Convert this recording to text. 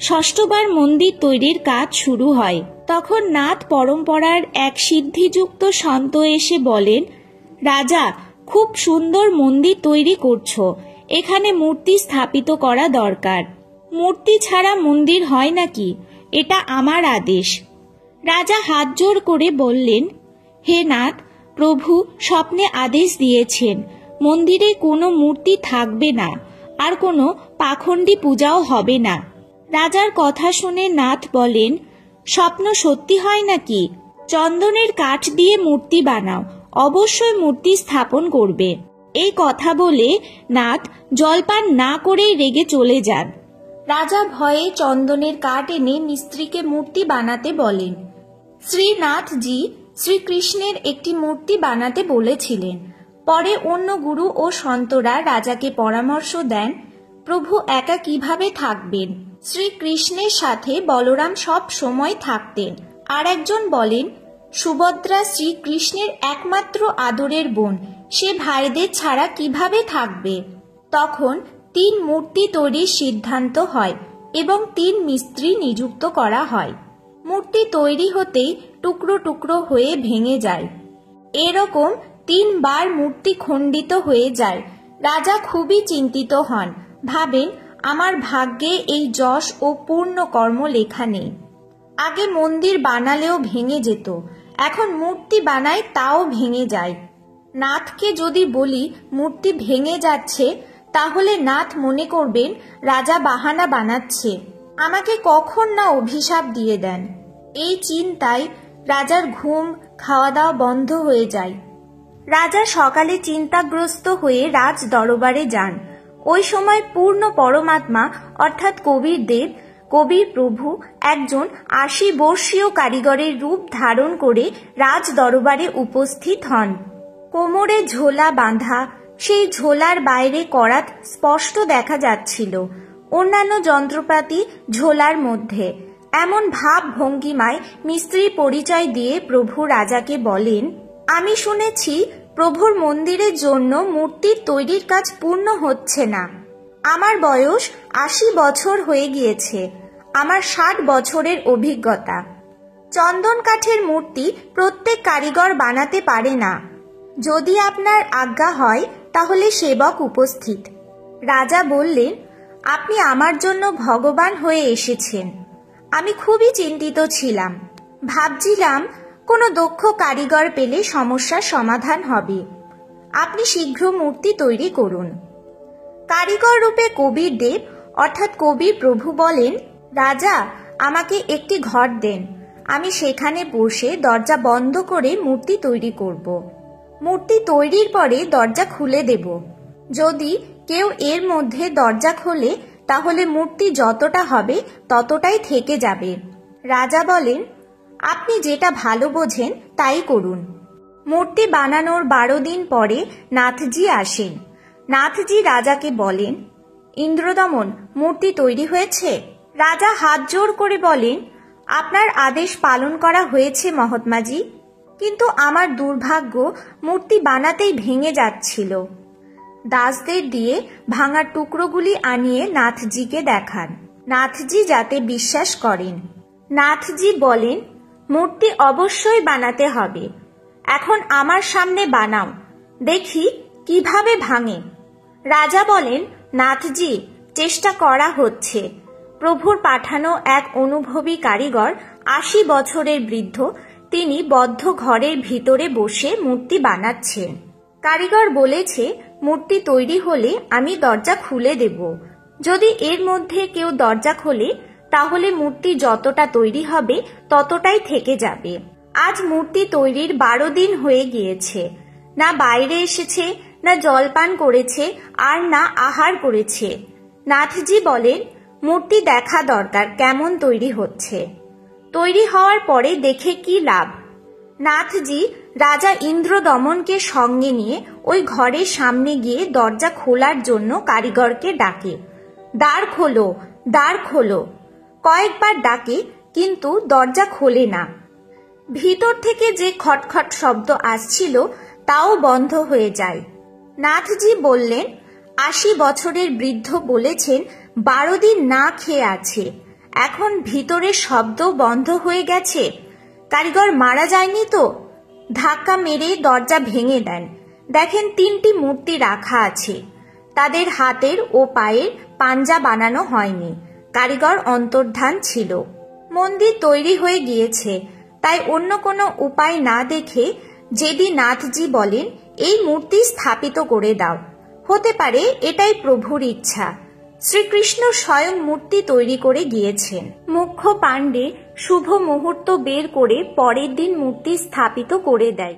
ষষ্ঠবার মন্দির তৈরির কাজ শুরু হয়। তখন নাথ পরম্পরার এক সিদ্ধিযুক্ত সন্ত এসে বলেন, রাজা, খুব সুন্দর মন্দির তৈরি করছো, এখানে মূর্তি স্থাপিত করা দরকার। মূর্তি ছাড়া মন্দির হয় নাকি? এটা আমার আদেশ। রাজা হাত জোর করে বললেন, হে নাথ, প্রভু স্বপ্নে আদেশ দিয়েছেন মন্দিরে কোনো মূর্তি থাকবে না, আর কোনো পাখণ্ডী পূজাও হবে না। রাজার কথা শুনে নাথ বলেন, স্বপ্ন সত্যি হয় নাকি? চন্দনের কাঠ দিয়ে মূর্তি বানাও, অবশ্যই মূর্তি স্থাপন করবে। এই কথা বলে নাথ জলপান না করেই রেগে চলে যান। রাজা ভয়ে চন্দনের কাঠ এনে মিস্ত্রিকে মূর্তি বানাতে বলেন। শ্রীনাথজি শ্রীকৃষ্ণের একটি মূর্তি বানাতে বলেছিলেন। পরে অন্য গুরু ও সন্তরা রাজাকে পরামর্শ দেন, প্রভু একা কিভাবে থাকবেন? শ্রীকৃষ্ণের সাথে বলরাম সব সময় থাকতেন। আর একজন বলেন, সুভদ্রা শ্রীকৃষ্ণের একমাত্র আদরের বোন, সে ভাইদের ছাড়া কিভাবে থাকবে? তখন 3 মূর্তি তৈরির সিদ্ধান্ত হয় এবং 3 মিস্ত্রি নিযুক্ত করা হয়। মূর্তি তৈরি হতেই টুকরো টুকরো হয়ে ভেঙে যায়। এরকম 3 বার মূর্তি খণ্ডিত হয়ে যায়। রাজা খুবই চিন্তিত হন, ভাবেন, আমার ভাগ্যে এই যশ ও পূর্ণ কর্ম লেখা নেই। আগে মন্দির বানালেও ভেঙে যেত, এখন মূর্তি বানাই তাও ভেঙে যায়। নাথকে যদি বলি মূর্তি ভেঙে যাচ্ছে, তাহলে নাথ মনে করবেন রাজা বাহানা বানাচ্ছে, আমাকে কখন না অভিশাপ দিয়ে দেন। এই চিন্তায় রাজার ঘুম খাওয়া দাওয়া বন্ধ হয়ে যায়। রাজা সকালে চিন্তাগ্রস্ত হয়ে রাজ দরবারে যান। ওই সময় পূর্ণ পরমাত্মা অর্থাৎ কবির দেব, কবির প্রভু একজন 80 বর্ষীয় কারিগরের রূপ ধারণ করে রাজ দরবারে উপস্থিত হন। কোমরে ঝোলা বাঁধা, সেই ঝোলার বাইরে করাত স্পষ্ট দেখা যাচ্ছিল, অন্যান্য যন্ত্রপাতি ঝোলার মধ্যে। এমন ভাব ভঙ্গিমায় মিস্ত্রি পরিচয় দিয়ে প্রভু রাজাকে বলেন, আমি শুনেছি প্রভুর মন্দিরের জন্য মূর্তির তৈরির কাজ পূর্ণ হচ্ছে না। আমার বয়স 80 বছর হয়ে গিয়েছে, আমার 60 বছরের অভিজ্ঞতা। চন্দন কাঠের মূর্তি প্রত্যেক কারিগর বানাতে পারে না। যদি আপনার আজ্ঞা হয় তাহলে সেবক উপস্থিত। রাজা বললেন, আপনি আমার জন্য ভগবান হয়ে এসেছেন। আমি খুবই চিন্তিত ছিলাম, ভাবছিলাম কোনো দক্ষ কারিগর পেলে সমস্যার সমাধান হবে। আপনি শীঘ্র মূর্তি তৈরি করুন। কারিগর রূপে কবির দেব অর্থাৎ কবির প্রভু বলেন, রাজা, আমাকে একটি ঘর দেন, আমি সেখানে বসে দরজা বন্ধ করে মূর্তি তৈরি করব। মূর্তি তৈরির পরে দরজা খুলে দেব। যদি কেউ এর মধ্যে দরজা খোলে তাহলে মূর্তি যতটা হবে ততটাই থেকে যাবে। রাজা বলেন, আপনি যেটা ভালো বোঝেন তাই করুন। মূর্তি বানানোর 12 দিন পরে নাথজি আসেন। নাথজি রাজাকে বলেন, ইন্দ্রদমন, মূর্তি তৈরি হয়েছে? রাজা হাত জোর করে বলেন, আপনার আদেশ পালন করা হয়েছে মহাত্মাজি, কিন্তু আমার দুর্ভাগ্য মূর্তি বানাতেই ভেঙে যাচ্ছিল। দাসদের দিয়ে ভাঙা টুকরোগুলি আনিয়ে নাথজিকে দেখান। নাথজি যাতে বিশ্বাস করেন। নাথজি বলেন, মূর্তি অবশ্যই বানাতে হবে, এখন আমার সামনে বানাও, দেখি কিভাবে ভাঙে। রাজা বলেন, নাথজি, চেষ্টা করা হচ্ছে। প্রভুর পাঠানো এক অনুভবী কারিগর, 80 বছরের বৃদ্ধ, তিনি বদ্ধ ঘরের ভিতরে বসে মূর্তি বানাচ্ছেন। কারিগর বলেছে, মূর্তি তৈরি হলে আমি দরজা খুলে দেব। যদি এর মধ্যে কেউ দরজা খোলে তাহলে মূর্তি যতটা তৈরি হবে ততটাই থেকে যাবে। আজ মূর্তি তৈরির 12 দিন হয়ে গিয়েছে, না বাইরে এসেছে, না জলপান করেছে, আর না আহার করেছে। নাথজি বলেন, মূর্তি দেখা দরকার কেমন তৈরি হচ্ছে, তৈরি হওয়ার পরে দেখে কি লাভ। নাথজি রাজা ইন্দ্রদমনকে সঙ্গে নিয়ে ওই ঘরের সামনে গিয়ে দরজা খোলার জন্য কারিগরকে ডাকে, দ্বার খোলো, দ্বার খোলো। কয়েকবার ডাকে, কিন্তু দরজা খোলে না। ভিতর থেকে যে খটখট শব্দ আসছিল তাও বন্ধ হয়ে যায়। নাথজি বললেন, 80 বছরের বৃদ্ধ বলেছেন 12 দিন না খেয়ে আছে, এখন ভিতরে শব্দ বন্ধ হয়ে গেছে, কারিগর মারা যায়নি তো? ধাক্কা মেরে দরজা ভেঙে দেন, দেখেন 3টি মূর্তি রাখা আছে। তাদের হাতের ও পায়ের পাঞ্জা বানানো হয়নি, কারিগর অন্তর্ধান ছিল। মন্দির তৈরি হয়ে গিয়েছে, তাই অন্য কোনো উপায় না দেখে যেদি নাথজি বলেন এই মূর্তি স্থাপিত করে দাও। হতে পারে এটাই প্রভুর ইচ্ছা। শ্রীকৃষ্ণ স্বয়ং মূর্তি তৈরি করে গিয়েছেন। মুখ্য পাণ্ডে শুভ মুহূর্ত বের করে পরের দিন মূর্তি স্থাপিত করে দেয়।